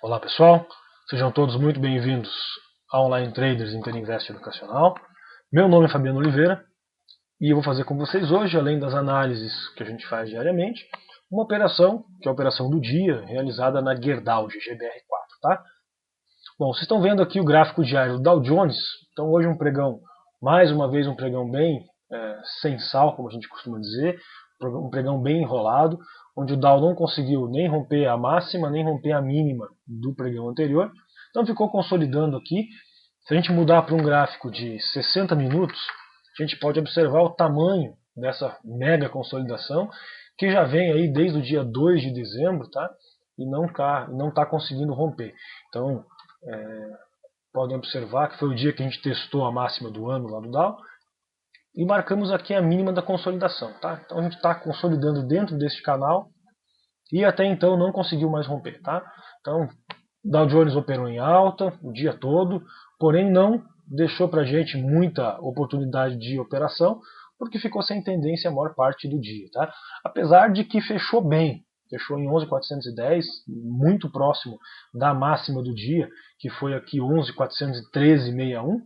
Olá pessoal, sejam todos muito bem-vindos a Online Traders Interinvest Educacional. Meu nome é Fabiano Oliveira e eu vou fazer com vocês hoje, além das análises que a gente faz diariamente, uma operação, que é a operação do dia, realizada na Gerdau GGBR4. Tá? Bom, vocês estão vendo aqui o gráfico diário do Dow Jones, então hoje um pregão, mais uma vez um pregão bem sem sal, como a gente costuma dizer, um pregão bem enrolado, onde o Dow não conseguiu nem romper a máxima, nem romper a mínima do pregão anterior, então ficou consolidando aqui. Se a gente mudar para um gráfico de 60 minutos, a gente pode observar o tamanho dessa mega consolidação, que já vem aí desde o dia 2 de dezembro, tá? E não tá conseguindo romper. Então, podem observar que foi o dia que a gente testou a máxima do ano lá do Dow, e marcamos aqui a mínima da consolidação. Tá? Então a gente está consolidando dentro deste canal e até então não conseguiu mais romper. Tá? Então Dow Jones operou em alta o dia todo, porém não deixou para a gente muita oportunidade de operação, porque ficou sem tendência a maior parte do dia. Tá? Apesar de que fechou bem, fechou em 11.410, muito próximo da máxima do dia, que foi aqui 11.413,61.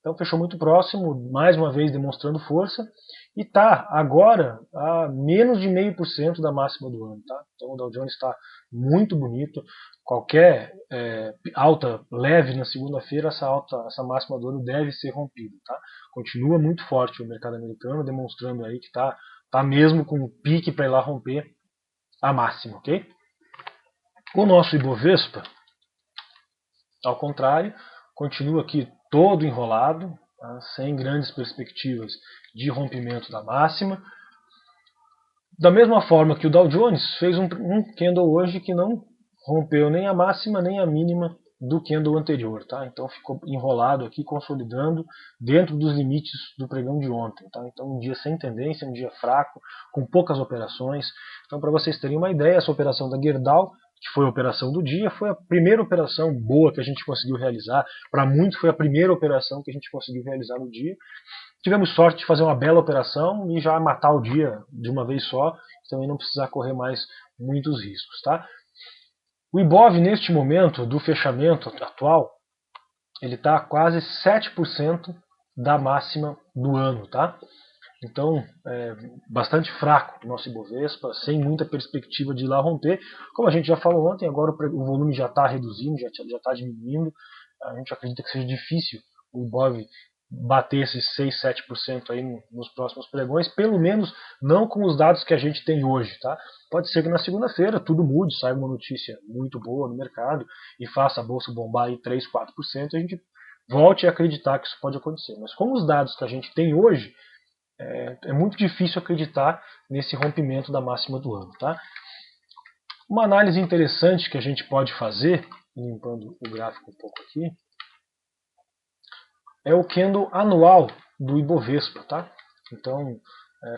Então fechou muito próximo, mais uma vez demonstrando força, e está agora a menos de 0,5% da máxima do ano. Tá? Então o Dow Jones está muito bonito. Qualquer alta leve na segunda-feira, essa máxima do ano deve ser rompida. Tá? Continua muito forte o mercado americano, demonstrando aí que está mesmo com um pique para ir lá romper a máxima. Okay? O nosso Ibovespa, ao contrário, continua aqui todo enrolado, tá? Sem grandes perspectivas de rompimento da máxima. Da mesma forma que o Dow Jones fez um candle hoje que não rompeu nem a máxima nem a mínima do candle anterior. Tá? Então ficou enrolado aqui, consolidando dentro dos limites do pregão de ontem. Tá? Então um dia sem tendência, um dia fraco, com poucas operações. Então para vocês terem uma ideia, essa operação da Gerdau, que foi a operação do dia, foi a primeira operação boa que a gente conseguiu realizar. Para muitos foi a primeira operação que a gente conseguiu realizar no dia. Tivemos sorte de fazer uma bela operação e já matar o dia de uma vez só, também não precisar correr mais muitos riscos. Tá? O Ibov, neste momento do fechamento atual, ele está quase 7% da máxima do ano. Tá? Então, bastante fraco o nosso Ibovespa, sem muita perspectiva de ir lá romper. Como a gente já falou ontem, agora o volume já está reduzindo, já está diminuindo. A gente acredita que seja difícil o Ibov bater esses 6, 7% aí nos próximos pregões, pelo menos não com os dados que a gente tem hoje. Tá? Pode ser que na segunda-feira tudo mude, saia uma notícia muito boa no mercado e faça a bolsa bombar aí 3, 4%, e a gente volte a acreditar que isso pode acontecer. Mas com os dados que a gente tem hoje, é muito difícil acreditar nesse rompimento da máxima do ano. Tá? Uma análise interessante que a gente pode fazer, limpando o gráfico um pouco aqui, é o candle anual do Ibovespa. Tá? Então,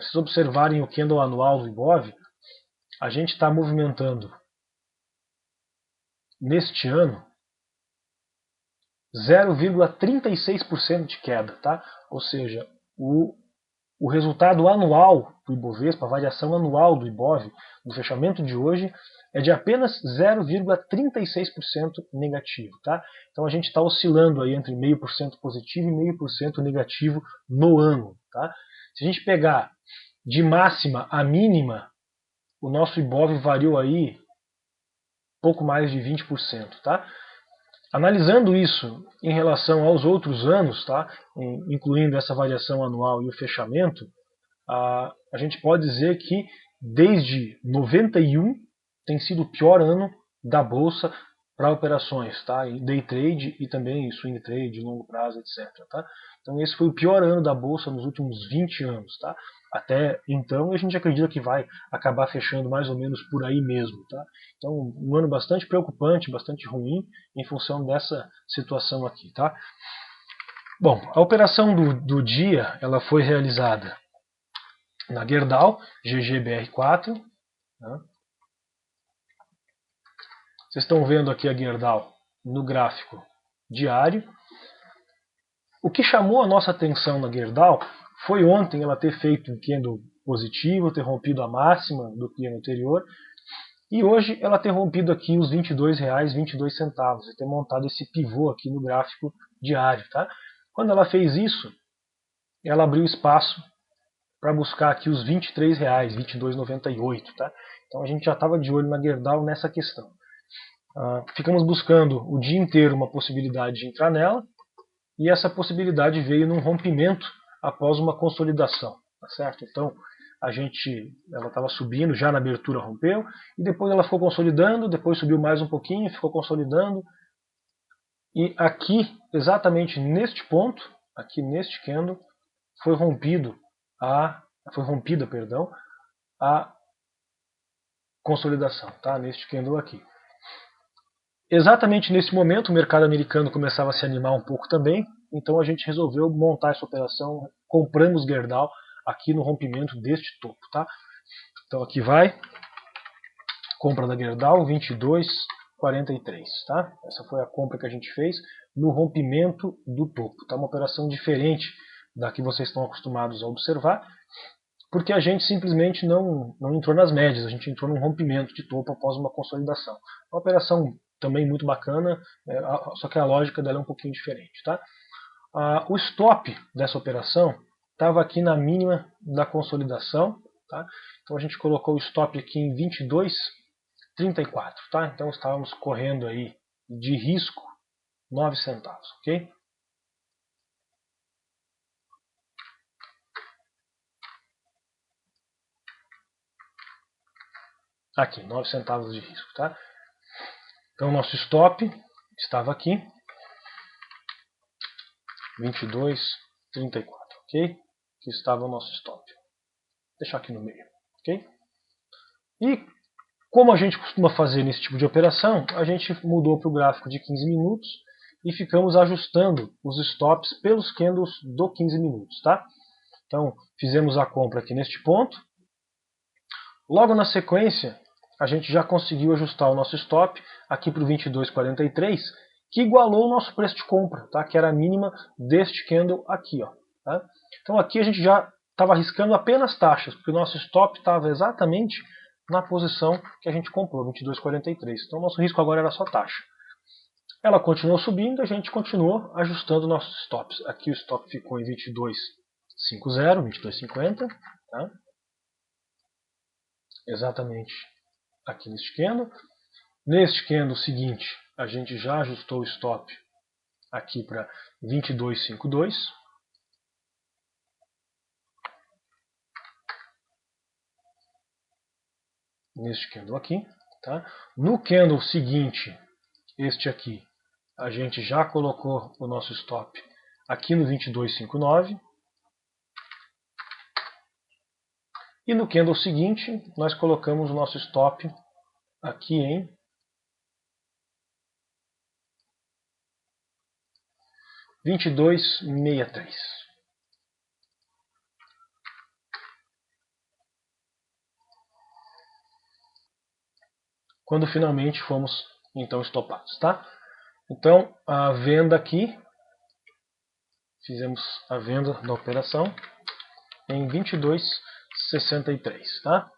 se vocês observarem o candle anual do Ibov, a gente está movimentando neste ano 0,36% de queda. Tá? Ou seja, o resultado anual do Ibovespa, a variação anual do Ibov, no fechamento de hoje, é de apenas 0,36% negativo. Tá? Então a gente está oscilando aí entre 0,5% positivo e 0,5% negativo no ano. Tá? Se a gente pegar de máxima a mínima, o nosso Ibov variou aí pouco mais de 20%. Tá? Analisando isso em relação aos outros anos, tá? Incluindo essa variação anual e o fechamento, a gente pode dizer que desde 91 tem sido o pior ano da bolsa para operações, tá? Day trade e também swing trade, longo prazo, etc. Tá? Então esse foi o pior ano da bolsa nos últimos 20 anos. Tá? Até então a gente acredita que vai acabar fechando mais ou menos por aí mesmo. Tá? Então um ano bastante preocupante, bastante ruim em função dessa situação aqui. Tá? Bom, a operação do dia ela foi realizada na Gerdau GGBR4. Né? Vocês estão vendo aqui a Gerdau no gráfico diário. O que chamou a nossa atenção na Gerdau foi ontem ela ter feito um candle positivo, ter rompido a máxima do candle anterior E hoje ela ter rompido aqui os R$ 22,22 e ter montado esse pivô aqui no gráfico diário. Tá? Quando ela fez isso, ela abriu espaço para buscar aqui os R$ 23,00, R$ 22,98. Tá? Então a gente já estava de olho na Gerdau nessa questão. Ficamos buscando o dia inteiro uma possibilidade de entrar nela, e essa possibilidade veio num rompimento após uma consolidação. Tá certo? Então ela estava subindo, já na abertura rompeu, e depois ela ficou consolidando, depois subiu mais um pouquinho, ficou consolidando, e aqui, exatamente neste ponto, aqui neste candle, foi rompida a consolidação, tá? Neste candle aqui. Exatamente nesse momento o mercado americano começava a se animar um pouco também, então a gente resolveu montar essa operação, compramos Gerdau aqui no rompimento deste topo, tá? Então aqui vai, compra da Gerdau, 22,43, tá? Essa foi a compra que a gente fez no rompimento do topo, tá? Uma operação diferente da que vocês estão acostumados a observar, porque a gente simplesmente não entrou nas médias, a gente entrou num rompimento de topo após uma consolidação. Uma operação também muito bacana, só que a lógica dela é um pouquinho diferente, tá? O stop dessa operação estava aqui na mínima da consolidação, tá? Então a gente colocou o stop aqui em 22,34, tá? Então estávamos correndo aí de risco 9 centavos, ok? Aqui, 9 centavos de risco, tá? Então nosso stop estava aqui, 22,34, ok? Aqui estava o nosso stop. Vou deixar aqui no meio, ok? E como a gente costuma fazer nesse tipo de operação, a gente mudou para o gráfico de 15 minutos e ficamos ajustando os stops pelos candles do 15 minutos, tá? Então, fizemos a compra aqui neste ponto. Logo na sequência, a gente já conseguiu ajustar o nosso stop aqui para o 22,43, que igualou o nosso preço de compra, tá? Que era a mínima deste candle aqui, ó, tá? Então aqui a gente já estava arriscando apenas taxas, porque o nosso stop estava exatamente na posição que a gente comprou, 22,43. Então nosso risco agora era só taxa. Ela continuou subindo, a gente continuou ajustando nossos stops. Aqui o stop ficou em 22,50, 22,50, tá? Exatamente aqui neste candle. Neste candle seguinte, a gente já ajustou o stop aqui para 22,52. Neste candle aqui, tá? No candle seguinte, este aqui, a gente já colocou o nosso stop aqui no 22,59. E no candle seguinte, nós colocamos o nosso stop aqui em 22,63. Quando finalmente fomos então estopados, tá? Então a venda aqui, fizemos a venda da operação em 22,63, tá?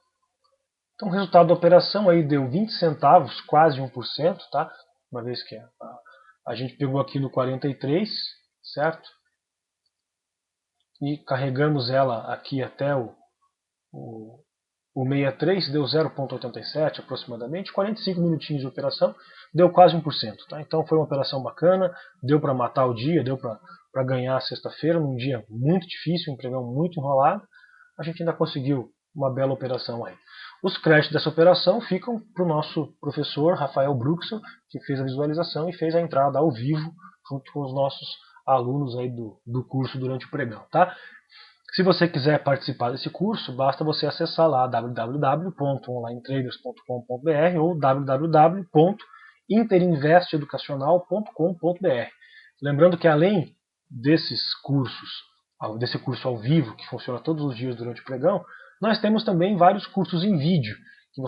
Então o resultado da operação aí deu 20 centavos, quase 1%, tá? Uma vez que a gente pegou aqui no 43, certo? E carregamos ela aqui até o 63, deu 0,87 aproximadamente, 45 minutinhos de operação, deu quase 1%. Tá? Então foi uma operação bacana, deu para matar o dia, deu para ganhar a sexta-feira, num dia muito difícil, um pregão muito enrolado. A gente ainda conseguiu uma bela operação aí. Os créditos dessa operação ficam para o nosso professor Rafael Bruxel, que fez a visualização e fez a entrada ao vivo junto com os nossos alunos aí do curso durante o pregão. Tá? Se você quiser participar desse curso, basta você acessar lá www.onlinetraders.com.br ou www.interinvesteeducacional.com.br. Lembrando que além desses cursos, desse curso ao vivo, que funciona todos os dias durante o pregão, nós temos também vários cursos em vídeo, que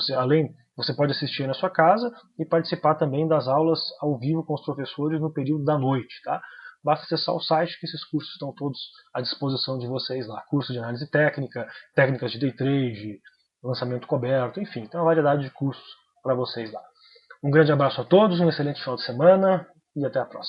você pode assistir na sua casa e participar também das aulas ao vivo com os professores no período da noite, tá? Basta acessar o site que esses cursos estão todos à disposição de vocês lá. Curso de análise técnica, técnicas de day trade, lançamento coberto, enfim, tem uma variedade de cursos para vocês lá. Um grande abraço a todos, um excelente final de semana e até a próxima.